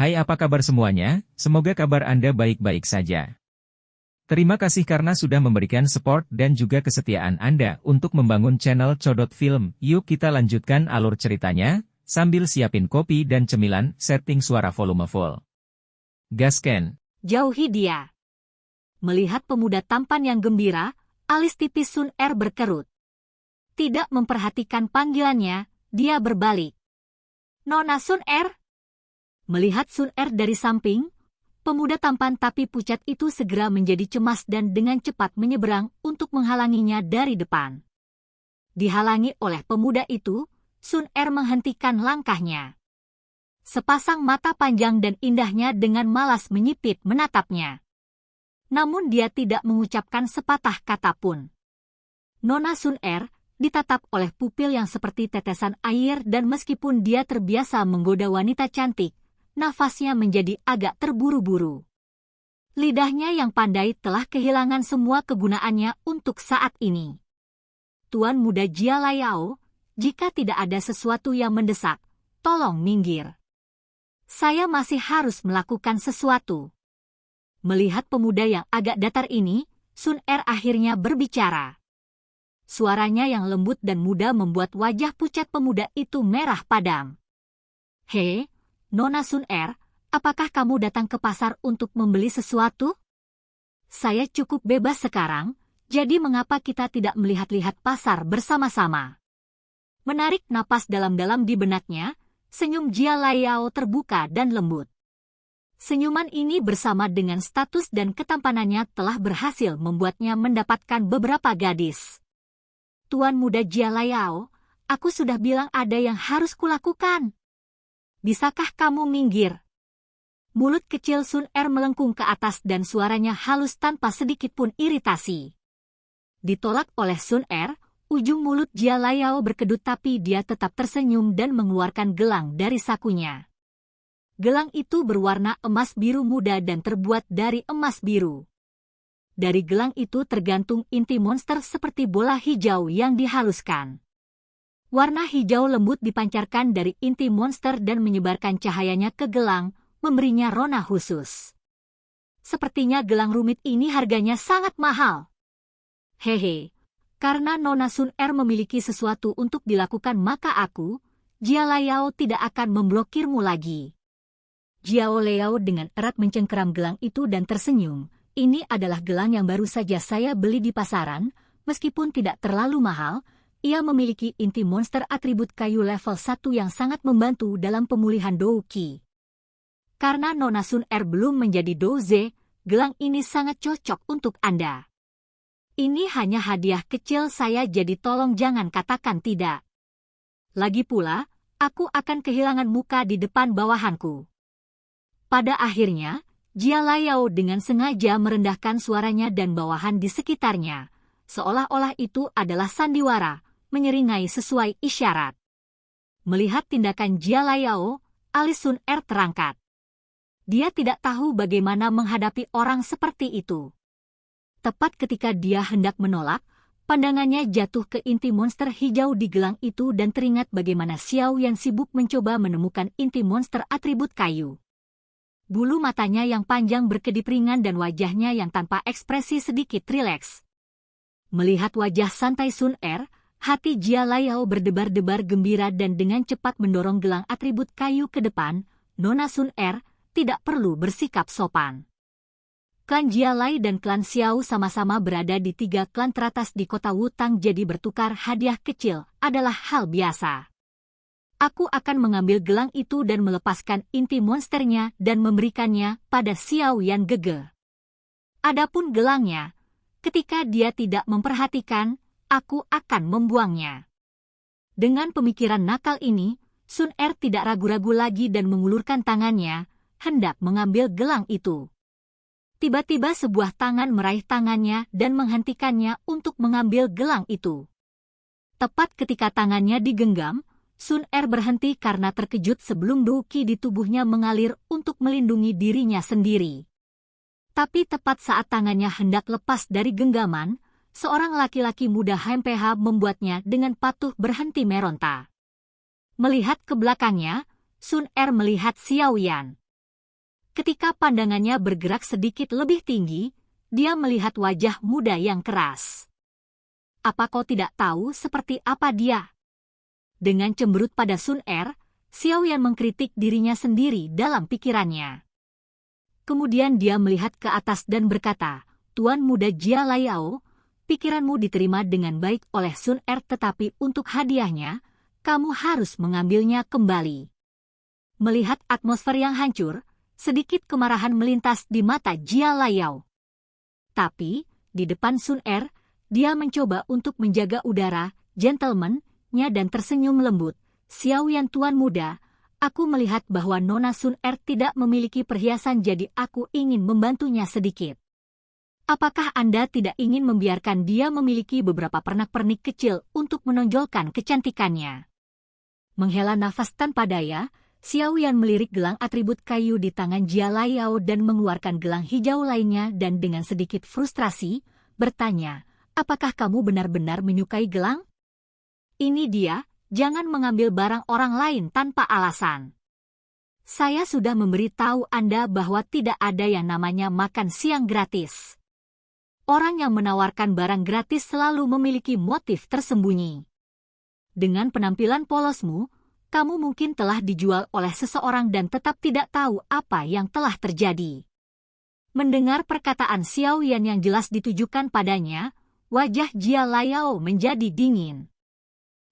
Hai, apa kabar semuanya? Semoga kabar Anda baik-baik saja. Terima kasih karena sudah memberikan support dan juga kesetiaan Anda untuk membangun channel Codot Film. Yuk kita lanjutkan alur ceritanya, sambil siapin kopi dan cemilan, setting suara volume full. Gasken. Jauhi dia. Melihat pemuda tampan yang gembira, alis tipis Sun Er berkerut. Tidak memperhatikan panggilannya, dia berbalik. Nona Sun Er. Melihat Sun Er dari samping, pemuda tampan tapi pucat itu segera menjadi cemas dan dengan cepat menyeberang untuk menghalanginya dari depan. Dihalangi oleh pemuda itu, Sun Er menghentikan langkahnya. Sepasang mata panjang dan indahnya dengan malas menyipit menatapnya. Namun dia tidak mengucapkan sepatah kata pun. Nona Sun Er ditatap oleh pupil yang seperti tetesan air dan meskipun dia terbiasa menggoda wanita cantik, nafasnya menjadi agak terburu-buru. Lidahnya yang pandai telah kehilangan semua kegunaannya untuk saat ini. Tuan muda Jia Layao, jika tidak ada sesuatu yang mendesak, tolong minggir. Saya masih harus melakukan sesuatu. Melihat pemuda yang agak datar ini, Sun Er akhirnya berbicara. Suaranya yang lembut dan muda membuat wajah pucat pemuda itu merah padam. Hei, Nona Sun Er, apakah kamu datang ke pasar untuk membeli sesuatu? Saya cukup bebas sekarang, jadi mengapa kita tidak melihat-lihat pasar bersama-sama? Menarik napas dalam-dalam di benaknya, senyum Jia Layao terbuka dan lembut. Senyuman ini bersama dengan status dan ketampanannya telah berhasil membuatnya mendapatkan beberapa gadis. Tuan muda Jia Layao, aku sudah bilang ada yang harus kulakukan. Bisakah kamu minggir? Mulut kecil Sun Er melengkung ke atas dan suaranya halus tanpa sedikit pun iritasi. Ditolak oleh Sun Er, ujung mulut Jia Layao berkedut tapi dia tetap tersenyum dan mengeluarkan gelang dari sakunya. Gelang itu berwarna emas biru muda dan terbuat dari emas biru. Dari gelang itu tergantung inti monster seperti bola hijau yang dihaluskan. Warna hijau lembut dipancarkan dari inti monster dan menyebarkan cahayanya ke gelang, memberinya rona khusus. Sepertinya gelang rumit ini harganya sangat mahal. Hehe, karena Nona Sun Er memiliki sesuatu untuk dilakukan maka aku, Jia Layao tidak akan memblokirmu lagi. Jia Layao dengan erat mencengkeram gelang itu dan tersenyum. Ini adalah gelang yang baru saja saya beli di pasaran, meskipun tidak terlalu mahal. Ia memiliki inti monster atribut kayu level 1 yang sangat membantu dalam pemulihan Dou Qi. Karena Nona Sun Er belum menjadi Dou Ze, gelang ini sangat cocok untuk Anda. Ini hanya hadiah kecil saya jadi tolong jangan katakan tidak. Lagi pula, aku akan kehilangan muka di depan bawahanku. Pada akhirnya, Jia Layao dengan sengaja merendahkan suaranya dan bawahan di sekitarnya, seolah-olah itu adalah sandiwara, menyeringai sesuai isyarat. Melihat tindakan Jia Layao, alis Sun Er terangkat. Dia tidak tahu bagaimana menghadapi orang seperti itu. Tepat ketika dia hendak menolak, pandangannya jatuh ke inti monster hijau di gelang itu dan teringat bagaimana Xiao Yan sibuk mencoba menemukan inti monster atribut kayu. Bulu matanya yang panjang berkedip ringan dan wajahnya yang tanpa ekspresi sedikit rileks. Melihat wajah santai Sun Er, hati Jia Layao berdebar-debar gembira dan dengan cepat mendorong gelang atribut kayu ke depan. Nona Sun Er tidak perlu bersikap sopan. Klan Jia Lai dan klan Xiao sama-sama berada di 3 klan teratas di kota Wutang jadi bertukar hadiah kecil adalah hal biasa. Aku akan mengambil gelang itu dan melepaskan inti monsternya dan memberikannya pada Xiao Yan Gege. Adapun gelangnya, ketika dia tidak memperhatikan, aku akan membuangnya. Dengan pemikiran nakal ini, Sun Er tidak ragu-ragu lagi dan mengulurkan tangannya, hendak mengambil gelang itu. Tiba-tiba sebuah tangan meraih tangannya dan menghentikannya untuk mengambil gelang itu. Tepat ketika tangannya digenggam, Sun Er berhenti karena terkejut sebelum Dou Qi di tubuhnya mengalir untuk melindungi dirinya sendiri. Tapi tepat saat tangannya hendak lepas dari genggaman, seorang laki-laki muda HMPH membuatnya dengan patuh berhenti meronta. Melihat ke belakangnya, Sun Er melihat Xiao Yan. Ketika pandangannya bergerak sedikit lebih tinggi, dia melihat wajah muda yang keras. Apa kau tidak tahu seperti apa dia? Dengan cemberut pada Sun Er, Xiao Yan mengkritik dirinya sendiri dalam pikirannya. Kemudian dia melihat ke atas dan berkata, Tuan muda Jia Laiao, pikiranmu diterima dengan baik oleh Sun Er, tetapi untuk hadiahnya, kamu harus mengambilnya kembali. Melihat atmosfer yang hancur, sedikit kemarahan melintas di mata Jia Laiao. Tapi, di depan Sun Er, dia mencoba untuk menjaga udara, gentleman-nya dan tersenyum lembut. Xiao Yan tuan muda, aku melihat bahwa Nona Sun Er tidak memiliki perhiasan, jadi aku ingin membantunya sedikit. Apakah Anda tidak ingin membiarkan dia memiliki beberapa pernak-pernik kecil untuk menonjolkan kecantikannya? Menghela nafas tanpa daya, Xiao Yan melirik gelang atribut kayu di tangan Jia Laiao dan mengeluarkan gelang hijau lainnya dan dengan sedikit frustrasi, bertanya, apakah kamu benar-benar menyukai gelang? Ini dia. Jangan mengambil barang orang lain tanpa alasan. Saya sudah memberitahu Anda bahwa tidak ada yang namanya makan siang gratis. Orang yang menawarkan barang gratis selalu memiliki motif tersembunyi. Dengan penampilan polosmu, kamu mungkin telah dijual oleh seseorang dan tetap tidak tahu apa yang telah terjadi. Mendengar perkataan Xiao Yan yang jelas ditujukan padanya, wajah Jia Laiao menjadi dingin.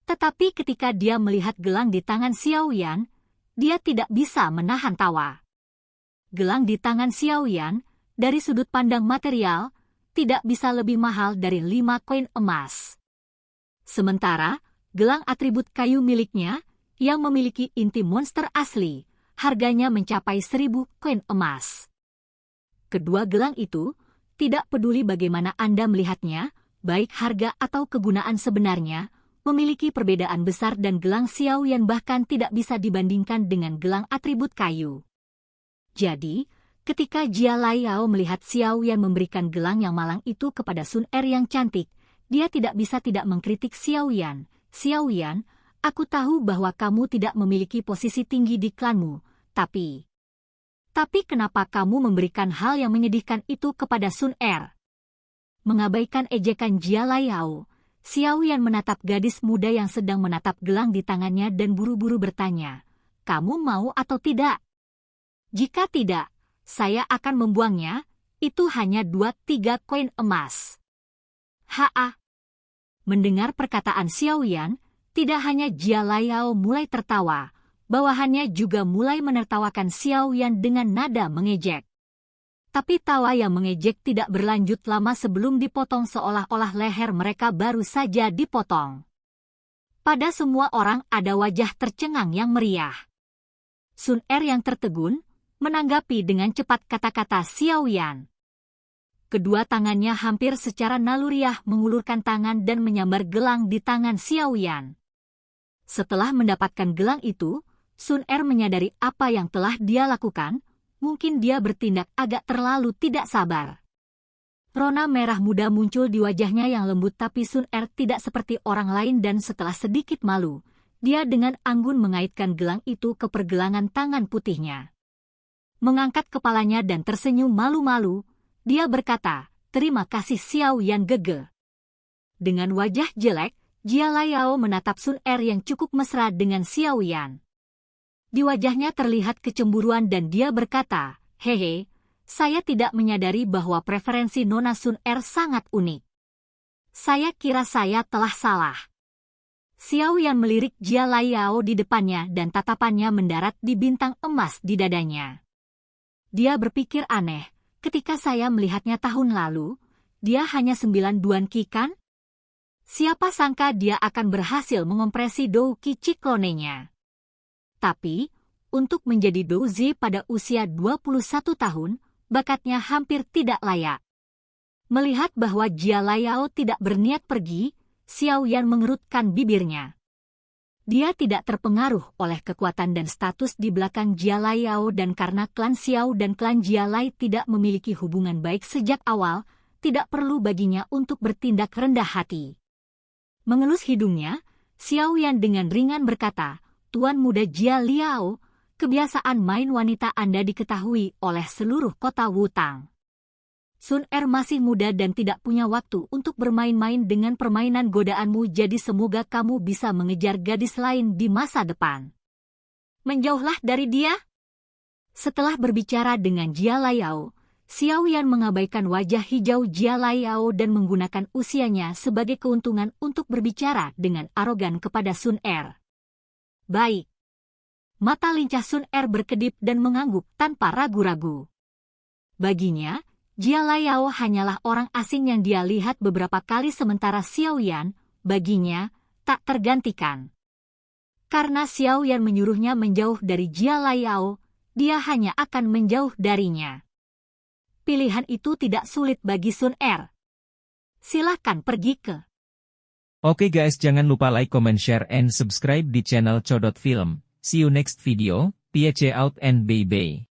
Tetapi ketika dia melihat gelang di tangan Xiao Yan, dia tidak bisa menahan tawa. Gelang di tangan Xiao Yan, dari sudut pandang material, tidak bisa lebih mahal dari 5 koin emas. Sementara, gelang atribut kayu miliknya, yang memiliki inti monster asli, harganya mencapai 1000 koin emas. Kedua gelang itu, tidak peduli bagaimana Anda melihatnya, baik harga atau kegunaan sebenarnya, memiliki perbedaan besar dan gelang Xiao Yan bahkan tidak bisa dibandingkan dengan gelang atribut kayu. Jadi, ketika Jia Laiao melihat Xiao Yan memberikan gelang yang malang itu kepada Sun Er yang cantik, dia tidak bisa tidak mengkritik Xiao Yan. Xiao Yan, aku tahu bahwa kamu tidak memiliki posisi tinggi di klanmu, tapi kenapa kamu memberikan hal yang menyedihkan itu kepada Sun Er? Mengabaikan ejekan Jia Laiao, Xiao Yan menatap gadis muda yang sedang menatap gelang di tangannya dan buru-buru bertanya, kamu mau atau tidak? Jika tidak, saya akan membuangnya, itu hanya 2-3 koin emas. Haa. Mendengar perkataan Xiao Yan, tidak hanya Jia Laiao mulai tertawa, bawahannya juga mulai menertawakan Xiao Yan dengan nada mengejek. Tapi tawa yang mengejek tidak berlanjut lama sebelum dipotong seolah-olah leher mereka baru saja dipotong. Pada semua orang ada wajah tercengang yang meriah. Sun Er yang tertegun, menanggapi dengan cepat kata-kata Xiao Yan. Kedua tangannya hampir secara naluriah mengulurkan tangan dan menyambar gelang di tangan Xiao Yan. Setelah mendapatkan gelang itu, Sun Er menyadari apa yang telah dia lakukan. Mungkin dia bertindak agak terlalu tidak sabar. Rona merah muda muncul di wajahnya yang lembut, tapi Sun Er tidak seperti orang lain dan setelah sedikit malu, dia dengan anggun mengaitkan gelang itu ke pergelangan tangan putihnya. Mengangkat kepalanya dan tersenyum malu-malu, dia berkata, terima kasih Xiao Yan gege. Dengan wajah jelek, Jia Laiao menatap Sun Er yang cukup mesra dengan Xiao Yan. Di wajahnya terlihat kecemburuan dan dia berkata, hehe, saya tidak menyadari bahwa preferensi Nona Sun Er sangat unik. Saya kira saya telah salah. Xiao Yan melirik Jia Laiao di depannya dan tatapannya mendarat di bintang emas di dadanya. Dia berpikir aneh, ketika saya melihatnya tahun lalu, dia hanya 9 duan ki kan? Siapa sangka dia akan berhasil mengompresi Dou Qi Ciklonenya. Tapi, untuk menjadi Douzi pada usia 21 tahun, bakatnya hampir tidak layak. Melihat bahwa Jia Laiao tidak berniat pergi, Xiao Yan mengerutkan bibirnya. Dia tidak terpengaruh oleh kekuatan dan status di belakang Jia Laiao dan karena klan Xiao dan klan Jia Lai tidak memiliki hubungan baik sejak awal, tidak perlu baginya untuk bertindak rendah hati. Mengelus hidungnya, Xiao Yan dengan ringan berkata, Tuan muda Jia Liao, kebiasaan main wanita Anda diketahui oleh seluruh kota Wutang. Sun Er masih muda dan tidak punya waktu untuk bermain-main dengan permainan godaanmu, jadi semoga kamu bisa mengejar gadis lain di masa depan. Menjauhlah dari dia. Setelah berbicara dengan Jia Laiao, Xiao Yan mengabaikan wajah hijau Jia Laiao dan menggunakan usianya sebagai keuntungan untuk berbicara dengan arogan kepada Sun Er. Baik. Mata lincah Sun Er berkedip dan mengangguk tanpa ragu-ragu. Baginya, Jia Laiao hanyalah orang asing yang dia lihat beberapa kali, sementara Xiao Yan, baginya, tak tergantikan. Karena Xiao Yan menyuruhnya menjauh dari Jia Laiao, dia hanya akan menjauh darinya. Pilihan itu tidak sulit bagi Sun Er. Silahkan pergi ke. Oke guys, jangan lupa like, comment, share, and subscribe di channel Codot Film. See you next video, peace out and bye-bye.